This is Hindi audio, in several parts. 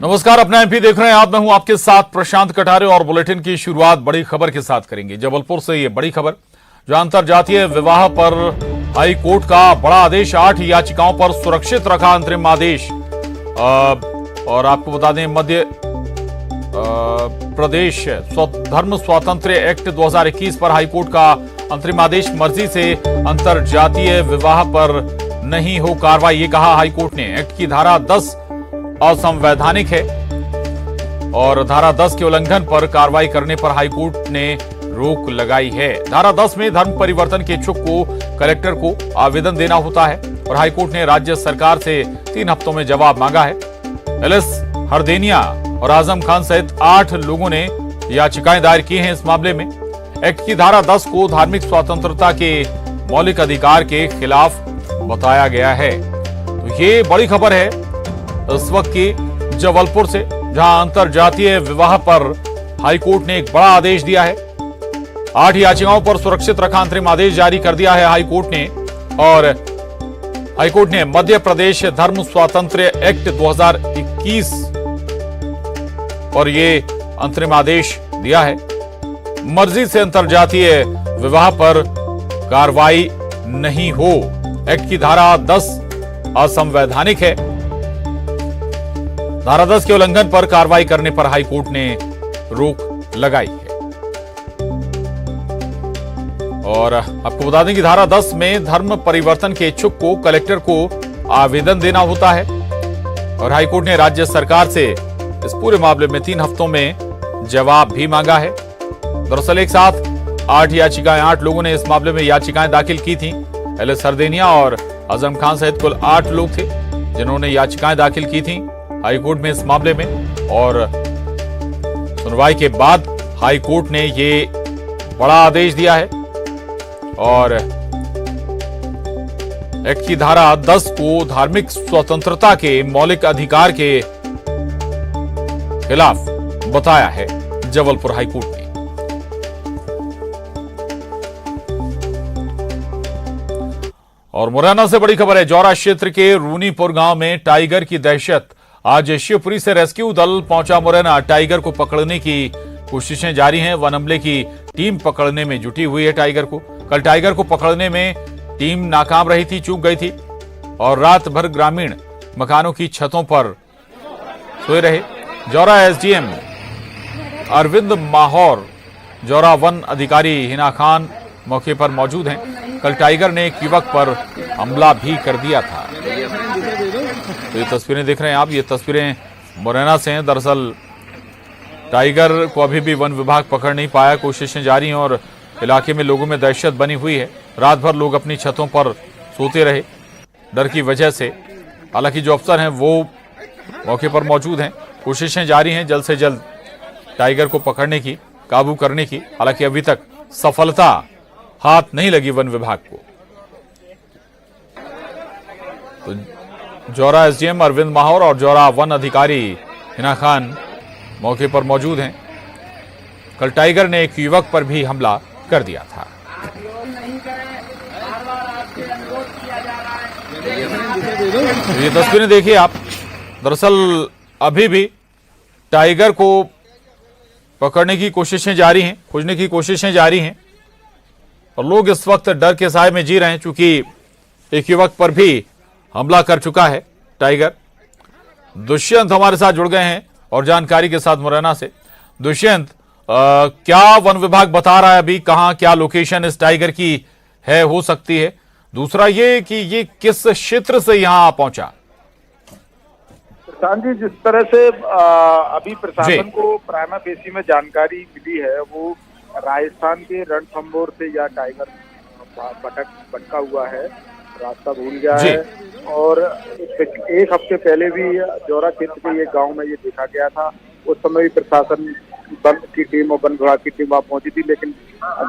नमस्कार, अपना एमपी देख रहे हैं आप। मैं हूं आपके साथ प्रशांत कटारे और बुलेटिन की शुरुआत बड़ी खबर के साथ करेंगे। जबलपुर से ये बड़ी खबर, जहां अंतरजातीय विवाह पर हाई कोर्ट का बड़ा आदेश। 8 याचिकाओं पर सुरक्षित रखा अंतरिम आदेश। और आपको बता दें, मध्य प्रदेश धर्म स्वातंत्र्य एक्ट 2021 पर हाईकोर्ट का अंतरिम आदेश। मर्जी से अंतरजातीय विवाह पर नहीं हो कार्रवाई, ये कहा हाईकोर्ट ने। एक्ट की धारा 10 असंवैधानिक है और धारा 10 के उल्लंघन पर कार्रवाई करने पर हाईकोर्ट ने रोक लगाई है। धारा 10 में धर्म परिवर्तन के इच्छुक को कलेक्टर को आवेदन देना होता है और हाईकोर्ट ने राज्य सरकार से 3 हफ्तों में जवाब मांगा है। एलएस हरदेनिया और आजम खान सहित 8 लोगों ने याचिकाएं दायर की हैं इस मामले में। एक्ट की धारा 10 को धार्मिक स्वतंत्रता के मौलिक अधिकार के खिलाफ बताया गया है। तो ये बड़ी खबर है इस वक्त की जबलपुर से, जहां अंतरजातीय विवाह पर हाईकोर्ट ने एक बड़ा आदेश दिया है। 8 याचिकाओं पर सुरक्षित रखा अंतरिम आदेश जारी कर दिया है हाईकोर्ट ने। और हाईकोर्ट ने मध्य प्रदेश धर्म स्वातंत्र्य एक्ट 2021 और ये अंतरिम आदेश दिया है। मर्जी से अंतरजातीय विवाह पर कार्रवाई नहीं हो। एक्ट की धारा 10 असंवैधानिक है। धारा 10 के उल्लंघन पर कार्रवाई करने पर हाईकोर्ट ने रोक लगाई है। और आपको बता दें कि धारा 10 में धर्म परिवर्तन के इच्छुक को कलेक्टर को आवेदन देना होता है और हाईकोर्ट ने राज्य सरकार से इस पूरे मामले में 3 हफ्तों में जवाब भी मांगा है। दरअसल एक साथ 8 याचिकाएं, 8 लोगों ने इस मामले में याचिकाएं दाखिल की थी। एलएस हरदेनिया और आजम खान सहित कुल 8 लोग थे जिन्होंने याचिकाएं दाखिल की थी हाईकोर्ट में इस मामले में। और सुनवाई के बाद हाईकोर्ट ने ये बड़ा आदेश दिया है और एक्ट की धारा 10 को धार्मिक स्वतंत्रता के मौलिक अधिकार के खिलाफ बताया है जबलपुर हाईकोर्ट ने। और मुरैना से बड़ी खबर है। जौरा क्षेत्र के रूनीपुर गांव में टाइगर की दहशत। आज शिवपुरी से रेस्क्यू दल पहुंचा मुरैना। टाइगर को पकड़ने की कोशिशें जारी हैं। वन अमले की टीम पकड़ने में जुटी हुई है टाइगर को। कल टाइगर को पकड़ने में टीम नाकाम रही थी, चूक गई थी और रात भर ग्रामीण मकानों की छतों पर सोए रहे। जौरा एसडीएम अरविंद माहौर, जौरा वन अधिकारी हिना खान मौके पर मौजूद हैं। कल टाइगर ने एक युवक पर हमला भी कर दिया था। तो ये तस्वीरें देख रहे हैं आप, ये तस्वीरें मुरैना से हैं। दरअसल टाइगर को अभी भी वन विभाग पकड़ नहीं पाया, कोशिशें जारी हैं और इलाके में लोगों में दहशत बनी हुई है। रात भर लोग अपनी छतों पर सोते रहे डर की वजह से। हालांकि जो अफसर हैं वो मौके पर मौजूद हैं। कोशिशें जारी हैं जल्द से जल्द टाइगर को पकड़ने की, काबू करने की। हालांकि अभी तक सफलता हाथ नहीं लगी वन विभाग को। तो जौरा एसडीएम अरविंद माहौर और जौरा वन अधिकारी हिना खान मौके पर मौजूद हैं। कल टाइगर ने एक युवक पर भी हमला कर दिया था। ये तस्वीरें देखिए आप। दरअसल अभी भी टाइगर को पकड़ने की कोशिशें जारी हैं, खोजने की कोशिशें जारी हैं और लोग इस वक्त डर के साए में जी रहे हैं, चूंकि एक युवक पर भी हमला कर चुका है टाइगर। दुष्यंत हमारे साथ जुड़ गए हैं और जानकारी के साथ मुरैना से। दुष्यंत, क्या वन विभाग बता रहा है अभी, कहां क्या लोकेशन इस टाइगर की है, हो सकती है? दूसरा ये कि ये किस क्षेत्र से यहां पहुंचा? प्रशांत जी, जिस तरह से अभी प्रशासन को प्राइमा फेसी में जानकारी मिली है, वो राजस्थान के रणथंभौर से यह टाइगर भटका हुआ है, रास्ता भूल गया है। और एक हफ्ते पहले भी जौरा क्षेत्र के ये गांव में ये देखा गया था। उस समय भी प्रशासन वन की टीम और वन विभाग की टीम वहां पहुंची थी, लेकिन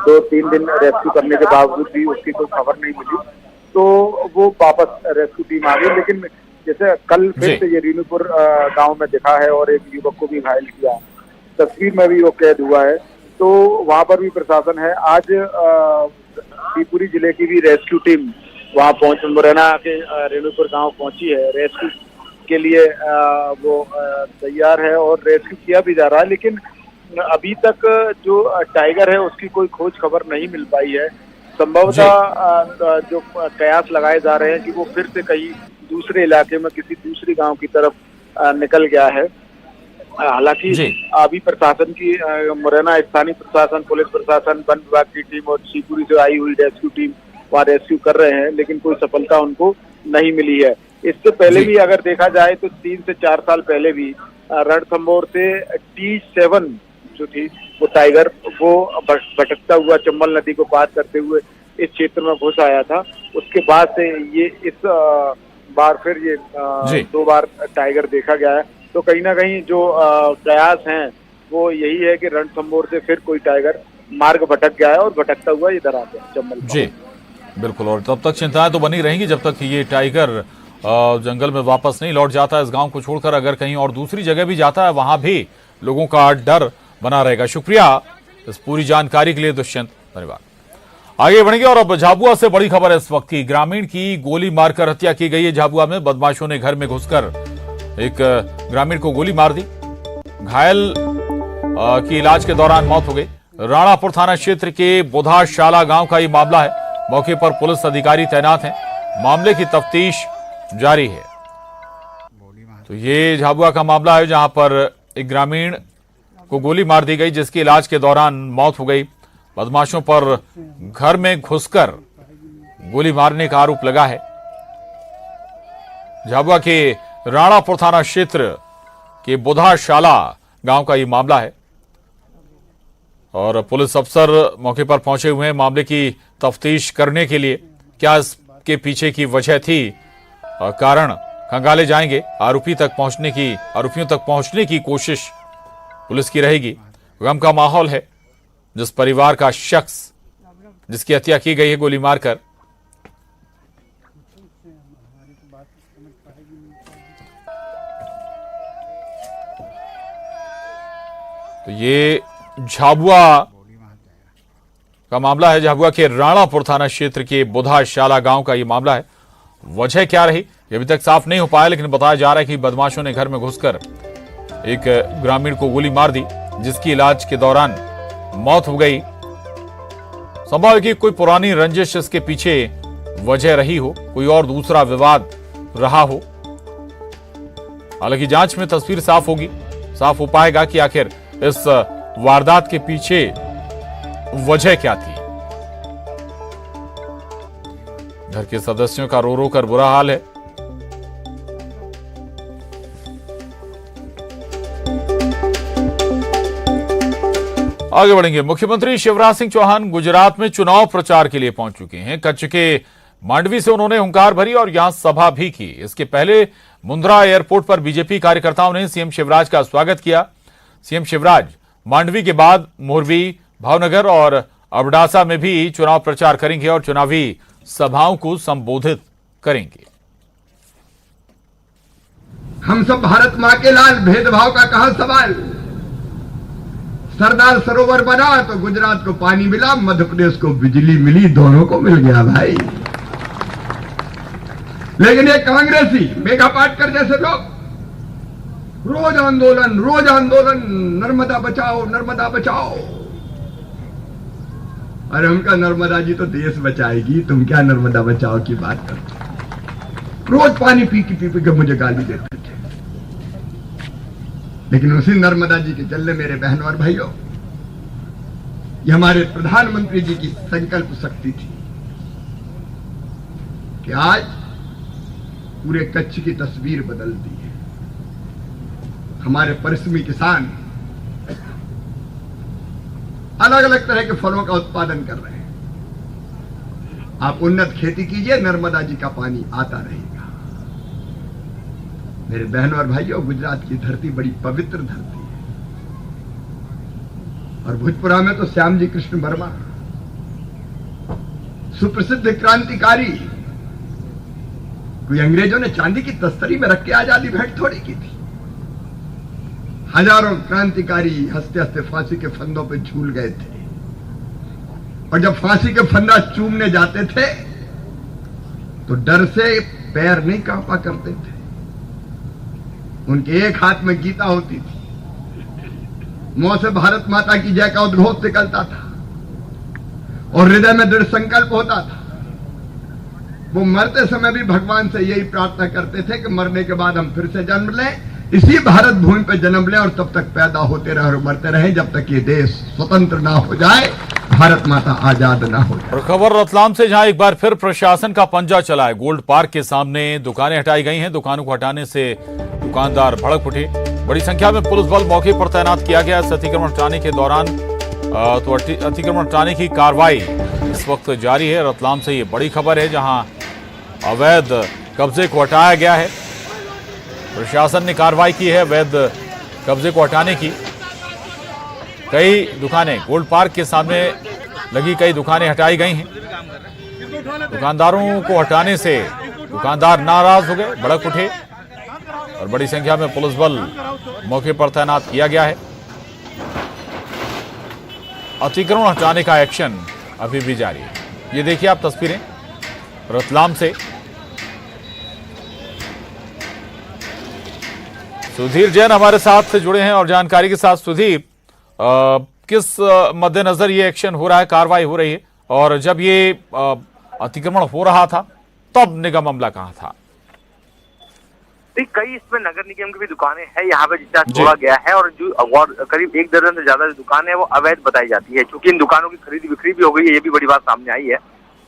2-3 दिन रेस्क्यू करने के बावजूद भी उसकी कोई खबर नहीं मिली। तो वो वापस रेस्क्यू टीम आ गई। लेकिन जैसे कल फिर से ये रीनूपुर गांव में दिखा है और एक युवक को भी घायल किया, तस्वीर में भी वो कैद हुआ है। तो वहां पर भी प्रशासन है। आज शिवपुरी जिले की भी रेस्क्यू टीम वहां पहुंच मुरैना के रेणुपुर गांव पहुंची है। रेस्क्यू के लिए वो तैयार है और रेस्क्यू किया भी जा रहा है, लेकिन अभी तक जो टाइगर है उसकी कोई खोज खबर नहीं मिल पाई है। संभवतः जो कयास लगाए जा रहे हैं कि वो फिर से कहीं दूसरे इलाके में किसी दूसरी गांव की तरफ निकल गया है। हालांकि अभी प्रशासन की मुरैना स्थानीय प्रशासन, पुलिस प्रशासन, वन विभाग की टीम और शिवपुरी से आई हुई रेस्क्यू टीम वहाँ रेस्क्यू कर रहे हैं, लेकिन कोई सफलता उनको नहीं मिली है। इससे पहले भी अगर देखा जाए तो 3 से 4 साल पहले भी रणथंभौर से T7 जो थी वो टाइगर वो भटकता हुआ चंबल नदी को पार करते हुए इस क्षेत्र में घुस आया था। उसके बाद से ये इस बार फिर ये 2 बार टाइगर देखा गया है। तो कहीं ना कहीं जो प्रयास हैं वो यही है कि रणथंभौर से फिर कोई टाइगर मार्ग भटक गया है और भटकता हुआ इधर आ गया चंबल। जी बिल्कुल, और तब तक चिंताएं तो बनी रहेंगी जब तक ये टाइगर जंगल में वापस नहीं लौट जाता है इस गांव को छोड़कर। अगर कहीं और दूसरी जगह भी जाता है वहां भी लोगों का डर बना रहेगा। शुक्रिया इस पूरी जानकारी के लिए दुष्यंत, धन्यवाद। आगे बढ़ेंगे और अब झाबुआ से बड़ी खबर है इस वक्त की। ग्रामीण की गोली मारकर हत्या की गई है झाबुआ में। बदमाशों ने घर में घुसकर एक ग्रामीण को गोली मार दी। घायल की इलाज के दौरान मौत हो गई। राणापुर थाना क्षेत्र के बुधाशाला गांव का ये मामला है। मौके पर पुलिस अधिकारी तैनात हैं। मामले की तफ्तीश जारी है। तो ये झाबुआ का मामला है जहां पर एक ग्रामीण को गोली मार दी गई जिसकी इलाज के दौरान मौत हो गई। बदमाशों पर घर में घुसकर गोली मारने का आरोप लगा है। झाबुआ के राणापुर थाना क्षेत्र के बुधाशाला गांव का ये मामला है और पुलिस अफसर मौके पर पहुंचे हुए हैं मामले की तफ्तीश करने के लिए। क्या इसके पीछे की वजह थी, कारण खंगाले जाएंगे। आरोपियों तक पहुंचने की कोशिश पुलिस की रहेगी। गम का माहौल है। जिस परिवार का शख्स जिसकी हत्या की गई है गोली मारकर, तो ये झाबुआ का मामला है। झाबुआ के राणापुर थाना क्षेत्र के बुधाशाला गांव का ये मामला है। वजह क्या रही ये अभी तक साफ नहीं हो पाया, लेकिन बताया जा रहा है कि बदमाशों ने घर में घुसकर एक ग्रामीण को गोली मार दी जिसकी इलाज के दौरान मौत हो गई। संभव है कि कोई पुरानी रंजिश इसके पीछे वजह रही हो, कोई और दूसरा विवाद रहा हो। हालांकि जांच में तस्वीर साफ हो पाएगा कि आखिर इस वारदात के पीछे वजह क्या थी। घर के सदस्यों का रो रो कर बुरा हाल है। आगे बढ़ेंगे। मुख्यमंत्री शिवराज सिंह चौहान गुजरात में चुनाव प्रचार के लिए पहुंच चुके हैं। कच्छ के मांडवी से उन्होंने हुंकार भरी और यहां सभा भी की। इसके पहले मुंद्रा एयरपोर्ट पर बीजेपी कार्यकर्ताओं ने सीएम शिवराज का स्वागत किया। सीएम शिवराज मांडवी के बाद मोरबी, भावनगर और अबडासा में भी चुनाव प्रचार करेंगे और चुनावी सभाओं को संबोधित करेंगे। हम सब भारत मां के लाल, भेदभाव का कहां सवाल। सरदार सरोवर बना तो गुजरात को पानी मिला, मध्य प्रदेश को बिजली मिली, दोनों को मिल गया भाई। लेकिन ये कांग्रेसी मेघा पाटकर जैसे लोग रोज आंदोलन, नर्मदा बचाओ, नर्मदा बचाओ। अरे उनका नर्मदा जी तो देश बचाएगी, तुम क्या नर्मदा बचाओ की बात करते। रोज पानी पी के मुझे गाली देते थे। लेकिन उसी नर्मदा जी के चलने मेरे बहनों और भाइयों, ये हमारे प्रधानमंत्री जी की संकल्प शक्ति थी कि आज पूरे कच्छ की तस्वीर बदल दी है। हमारे परिश्रमी किसान अलग अलग तरह के फलों का उत्पादन कर रहे हैं। आप उन्नत खेती कीजिए, नर्मदा जी का पानी आता रहेगा। मेरे बहनों और भाइयों, गुजरात की धरती बड़ी पवित्र धरती है और भोजपुरा में तो श्याम जी कृष्ण वर्मा सुप्रसिद्ध क्रांतिकारी, कोई अंग्रेजों ने चांदी की तस्तरी में रख के आजादी भेंट थोड़ी की थी। हजारों क्रांतिकारी हंसते हंसते फांसी के फंदों पे झूल गए थे और जब फांसी के फंदा चूमने जाते थे तो डर से पैर नहीं कांपा करते थे। उनके एक हाथ में गीता होती थी, मुंह से भारत माता की जय का उद्घोष निकलता था और हृदय में दृढ़ संकल्प होता था। वो मरते समय भी भगवान से यही प्रार्थना करते थे कि मरने के बाद हम फिर से जन्म लें, इसी भारत भूमि पे जन्म लें और तब तक पैदा होते रहे और मरते रहें जब तक ये देश स्वतंत्र ना हो जाए, भारत माता आजाद ना हो जाए। और खबर रतलाम से, जहां एक बार फिर प्रशासन का पंजा चला है। गोल्ड पार्क के सामने दुकानें हटाई गई हैं। दुकानों को हटाने से दुकानदार भड़क उठे। बड़ी संख्या में पुलिस बल मौके पर तैनात किया गया। इस अतिक्रमण हटाने के दौरान अतिक्रमण हटाने की कार्रवाई इस वक्त जारी है। रतलाम से ये बड़ी खबर है, जहां अवैध कब्जे को हटाया गया है। प्रशासन ने कार्रवाई की है अवैध कब्जे को हटाने की। कई दुकानें गोल्ड पार्क के सामने लगी कई दुकानें हटाई गई हैं। दुकानदारों को हटाने से दुकानदार नाराज हो गए, भड़क उठे और बड़ी संख्या में पुलिस बल मौके पर तैनात किया गया है। अतिक्रमण हटाने का एक्शन अभी भी जारी है। ये देखिए आप तस्वीरें रतलाम से। सुधीर जैन हमारे साथ जुड़े हैं और जानकारी के साथ। सुधीर, किस मद्देनजर ये एक्शन हो रहा है, कार्रवाई हो रही है, और जब ये अतिक्रमण हो रहा था तब निगम अमला कहाँ था? कई इसमें नगर निगम की भी दुकानें हैं यहाँ पे जिसका तोड़ा गया है, और जो करीब 1 दर्जन से ज्यादा दुकान है वो अवैध बताई जाती है। क्योंकि इन दुकानों की खरीदी बिक्री भी हो गई है, ये भी बड़ी बात सामने आई है।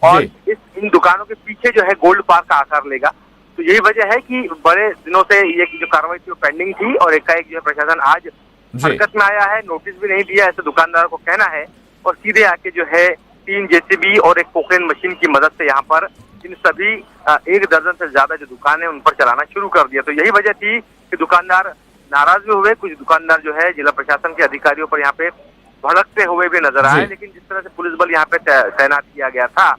और इन दुकानों के पीछे जो है गोल्ड पार्क का आकार लेगा। तो यही वजह है कि बड़े दिनों से ये जो कार्रवाई थी वो पेंडिंग थी, और एकाएक जो है प्रशासन आज हरकत में आया है। नोटिस भी नहीं दिया, ऐसे दुकानदार को कहना है, और सीधे आके जो है 3 जेसीबी और एक पोक्रेन मशीन की मदद से यहाँ पर इन सभी 1 दर्जन से ज्यादा जो दुकान है उन पर चलाना शुरू कर दिया। तो यही वजह थी कि दुकानदार नाराज भी हुए। कुछ दुकानदार जो है जिला प्रशासन के अधिकारियों पर यहाँ पे भड़कते हुए भी नजर आए। लेकिन जिस तरह से पुलिस बल यहाँ पे तैनात किया गया था,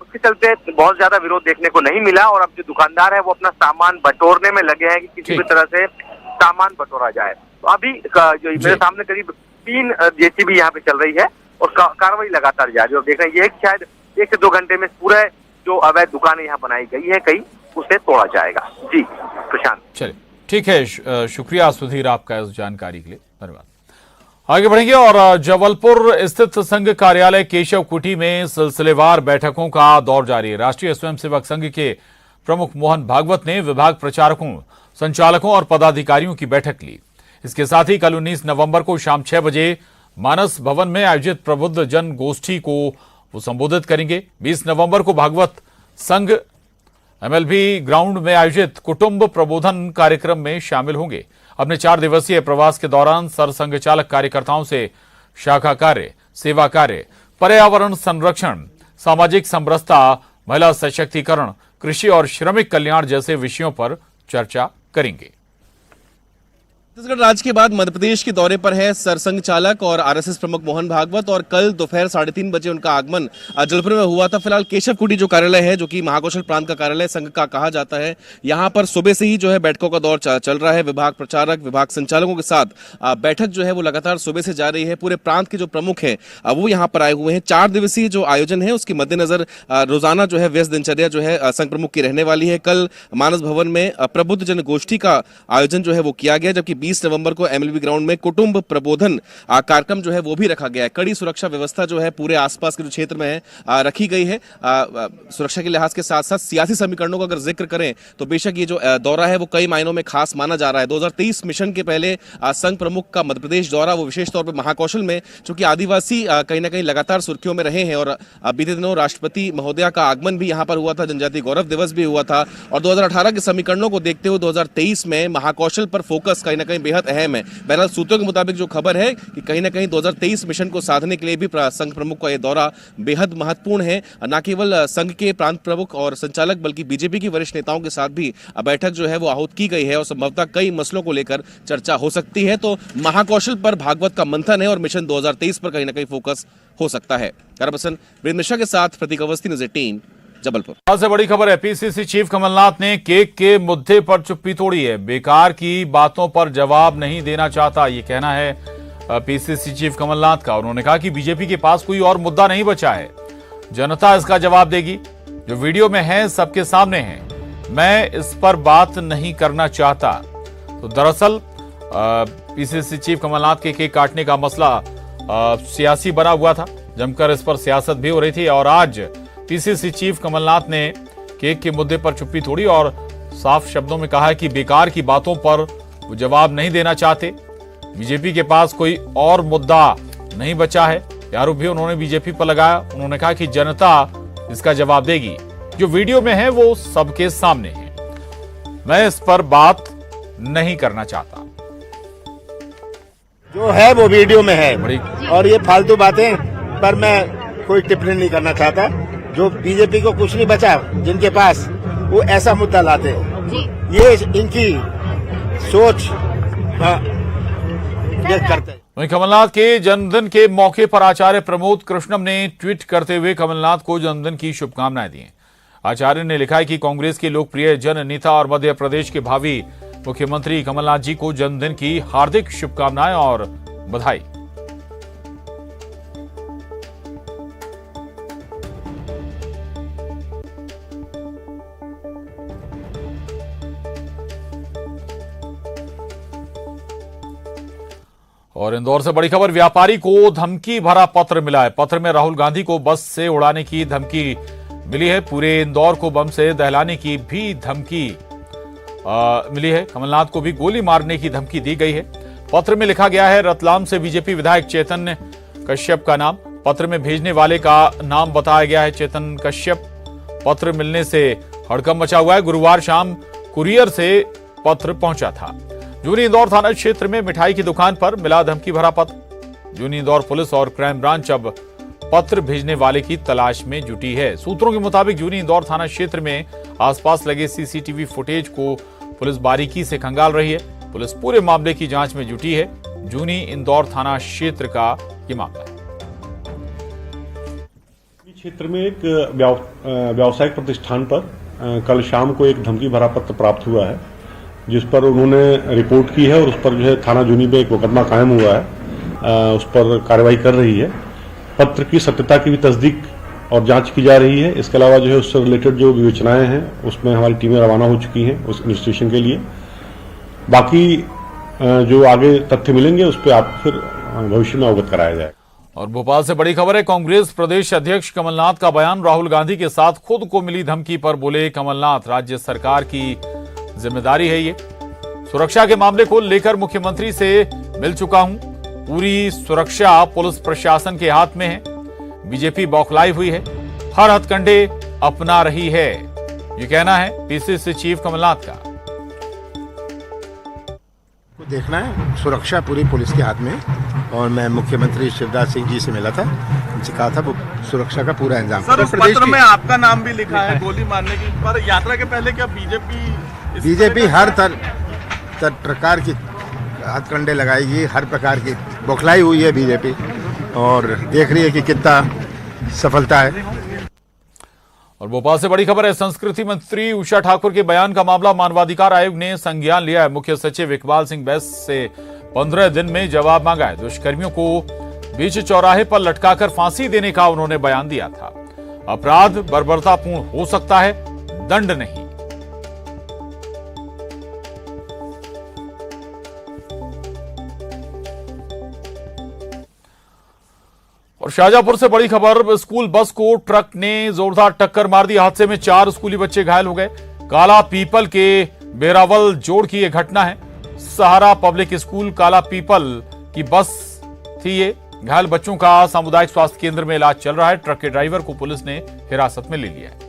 उसके चलते बहुत ज्यादा विरोध देखने को नहीं मिला। और अब जो दुकानदार है वो अपना सामान बटोरने में लगे हैं कि किसी भी तरह से सामान बटोरा जाए। तो अभी जो मेरे सामने करीब 3 जेसीबी यहाँ पे चल रही है और कार्रवाई लगातार जारी है। और देख रहे हैं ये शायद 1 से 2 घंटे में पूरा जो अवैध दुकानें यहाँ बनाई गई है कई, उसे तोड़ा जाएगा। जी प्रशांत। चलिए ठीक है, शुक्रिया सुधीर आपका इस जानकारी के लिए, धन्यवाद। आगे बढ़ेंगे और जबलपुर स्थित संघ कार्यालय केशव कुटी में सिलसिलेवार बैठकों का दौर जारी है। राष्ट्रीय स्वयंसेवक संघ के प्रमुख मोहन भागवत ने विभाग प्रचारकों, संचालकों और पदाधिकारियों की बैठक ली। इसके साथ ही कल 19 नवंबर को शाम 6 बजे मानस भवन में आयोजित प्रबुद्ध जन गोष्ठी को वो संबोधित करेंगे। 20 नवंबर को भागवत संघ MLB ग्राउंड में आयोजित कुटुंब प्रबोधन कार्यक्रम में शामिल होंगे। अपने 4 दिवसीय प्रवास के दौरान सरसंघ चालक कार्यकर्ताओं से शाखा कार्य, सेवा कार्य, पर्यावरण संरक्षण, सामाजिक समरसता, महिला सशक्तिकरण, कृषि और श्रमिक कल्याण जैसे विषयों पर चर्चा करेंगे। छत्तीसगढ़ राज्य के बाद मध्य प्रदेश के दौरे पर है सरसंघ चालक और RSS प्रमुख मोहन भागवत, और कल दोपहर 3:30 बजे उनका आगमन जबलपुर में हुआ था। फिलहाल केशव कुटी जो कार्यालय है, जो कि महाकौशल प्रांत का कार्यालय संघ का कहा जाता है, यहाँ पर सुबह से ही जो है बैठकों का दौर चल रहा है। विभाग प्रचारक, विभाग संचालकों के साथ बैठक जो है वो लगातार सुबह से जा रही है। पूरे प्रांत के जो प्रमुख है वो यहाँ पर आए हुए हैं। 4 दिवसीय जो आयोजन है उसके मद्देनजर रोजाना जो है व्यस्त दिनचर्या जो है संघ प्रमुख की रहने वाली है। कल मानस भवन में प्रबुद्ध जन गोष्ठी का आयोजन जो है वो किया गया, जबकि 20 नवंबर को MLB ग्राउंड में कुटुंब प्रबोधन कार्यक्रम जो है वो भी रखा गया है। कड़ी सुरक्षा व्यवस्था जो है पूरे आसपास के जो क्षेत्र में है रखी गई है। सुरक्षा के लिहाज के साथ साथ सियासी समीकरणों का अगर जिक्र करें तो बेशक ये जो दौरा है वो कई मायनों में खास माना जा रहा है। 2023 मिशन के पहले संघ प्रमुख का मध्य प्रदेश दौरा, वो विशेष तौर पर महाकौशल में, चूंकि आदिवासी कहीं ना कहीं लगातार सुर्खियों में रहे हैं, और बीते दिनों राष्ट्रपति महोदया का आगमन भी यहाँ पर हुआ था, जनजातीय गौरव दिवस भी हुआ था, और 2018 के समीकरणों को देखते हुए 2023 में महाकौशल पर फोकस कहीं ना कहीं बेहद अहम है। बहरहाल सूत्रों के मुताबिक जो खबर है कि कहीं ना कहीं 2023 मिशन को साधने के लिए भी संघ प्रमुख का यह दौरा बेहद महत्वपूर्ण है। न केवल संघ के प्रांत प्रमुख और संचालक बल्कि बीजेपी की वरिष्ठ नेताओं के साथ भी बैठक जो है वो आहूत की गई है, और संभवतः कई मसलों को लेकर चर्चा हो सकती है। तो महाकौशल पर भागवत का मंथन है और मिशन 2023 पर कहीं ना कहीं फोकस हो सकता है। कैमरापर्सन वीरेंद्र मिश्रा के साथ प्रतीक अवस्थी, न्यूज़ 18 जबलपुर। सबसे बड़ी खबर है, PCC चीफ कमलनाथ ने केक के मुद्दे पर चुप्पी तोड़ी है। बेकार की बातों पर जवाब नहीं देना चाहता, ये कहना है PCC चीफ कमलनाथ का। उन्होंने कहा कि बीजेपी के पास कोई और मुद्दा नहीं बचा है, जनता इसका जवाब देगी। जो वीडियो में है सबके सामने है, मैं इस पर बात नहीं करना चाहता। तो दरअसल पीसीसी चीफ कमलनाथ के केक काटने का मसला सियासी बना हुआ था, जमकर इस पर सियासत भी हो रही थी। और आज पीसीसी चीफ कमलनाथ ने केक के मुद्दे पर चुप्पी तोड़ी और साफ शब्दों में कहा है कि बेकार की बातों पर वो जवाब नहीं देना चाहते। बीजेपी के पास कोई और मुद्दा नहीं बचा है। आरोप भी उन्होंने बीजेपी पर लगाया। उन्होंने कहा कि जनता इसका जवाब देगी। जो वीडियो में है वो सबके सामने है, मैं इस पर बात नहीं करना चाहता। जो है वो वीडियो में है और ये फालतू बातें पर मैं कोई टिप्पणी नहीं करना चाहता। जो बीजेपी को कुछ नहीं बचा जिनके पास, वो ऐसा मुद्दा लाते हैं। ये इनकी सोच व्यक्त करते हैं। वहीं कमलनाथ के जन्मदिन के मौके पर आचार्य प्रमोद कृष्णम ने ट्वीट करते हुए कमलनाथ को जन्मदिन की शुभकामनाएं दी। आचार्य ने लिखा है कि कांग्रेस के लोकप्रिय जन नेता और मध्य प्रदेश के भावी मुख्यमंत्री कमलनाथ जी को जन्मदिन की हार्दिक शुभकामनाएं और बधाई। और इंदौर से बड़ी खबर, व्यापारी को धमकी भरा पत्र मिला है। पत्र में राहुल गांधी को बस से उड़ाने की धमकी मिली है। पूरे इंदौर को बम से दहलाने की भी धमकी मिली है। कमलनाथ को भी गोली मारने की धमकी दी गई है। पत्र में लिखा गया है रतलाम से बीजेपी विधायक चेतन कश्यप का नाम। पत्र में भेजने वाले का नाम बताया गया है चेतन कश्यप। पत्र मिलने से हड़कंप मचा हुआ है। गुरुवार शाम कुरियर से पत्र पहुंचा था। जूनी इंदौर थाना क्षेत्र में मिठाई की दुकान पर मिला धमकी भरा पत्र। जूनी इंदौर पुलिस और क्राइम ब्रांच अब पत्र भेजने वाले की तलाश में जुटी है। सूत्रों के मुताबिक जूनी इंदौर थाना क्षेत्र में आसपास लगे सीसीटीवी फुटेज को पुलिस बारीकी से खंगाल रही है। पुलिस पूरे मामले की जांच में जुटी है। जूनी इंदौर थाना क्षेत्र का ये मामला है। क्षेत्र में एक व्यावसायिक प्रतिष्ठान पर कल शाम को एक धमकी भरा पत्र प्राप्त हुआ है, जिस पर उन्होंने रिपोर्ट की है और उस पर जो है थाना जूनी में एक मुकदमा कायम हुआ है, उस पर कार्रवाई कर रही है। पत्र की सत्यता की भी तस्दीक और जांच की जा रही है। इसके अलावा जो है उससे रिलेटेड जो विवेचनाएं हैं उसमें हमारी टीमें रवाना हो चुकी हैं उस इन्वेस्टिगेशन के लिए। बाकी जो आगे तथ्य मिलेंगे उस पर आप फिर भविष्य में अवगत कराया जाएगा। और भोपाल से बड़ी खबर है, कांग्रेस प्रदेश अध्यक्ष कमलनाथ का बयान। राहुल गांधी के साथ खुद को मिली धमकी पर बोले कमलनाथ, राज्य सरकार की जिम्मेदारी है ये। सुरक्षा के मामले को लेकर मुख्यमंत्री से मिल चुका हूं। पूरी सुरक्षा पुलिस प्रशासन के हाथ में है। बीजेपी बौखलाई हुई है, हर हथकंडे अपना रही है, ये कहना है पीसीसी चीफ कमलनाथ का। देखना है, सुरक्षा पूरी पुलिस के हाथ में। और मैं मुख्यमंत्री शिवराज सिंह जी से मिला था, उनसे कहा था वो सुरक्षा का पूरा इंतजाम। सर, उस पत्र में आपका नाम भी लिखा है गोली मारने की, पर यात्रा के पहले क्या बीजेपी हर प्रकार की हथकंडे लगाएगी, हर प्रकार की बौखलाई हुई है बीजेपी और देख रही है कि कितना सफलता है। और भोपाल से बड़ी खबर है, संस्कृति मंत्री उषा ठाकुर के बयान का मामला मानवाधिकार आयोग ने संज्ञान लिया है। मुख्य सचिव इकबाल सिंह बैस से 15 दिन में जवाब मांगा है। दुष्कर्मियों को बीच चौराहे पर लटकाकर फांसी देने का उन्होंने बयान दिया था। अपराध बर्बरतापूर्ण हो सकता है, दंड नहीं। और शाहजहांपुर से बड़ी खबर, स्कूल बस को ट्रक ने जोरदार टक्कर मार दी। हादसे में 4 स्कूली बच्चे घायल हो गए। काला पीपल के बेरावल जोड़ की यह घटना है। सहारा पब्लिक स्कूल काला पीपल की बस थी ये। घायल बच्चों का सामुदायिक स्वास्थ्य केंद्र में इलाज चल रहा है। ट्रक के ड्राइवर को पुलिस ने हिरासत में ले लिया है।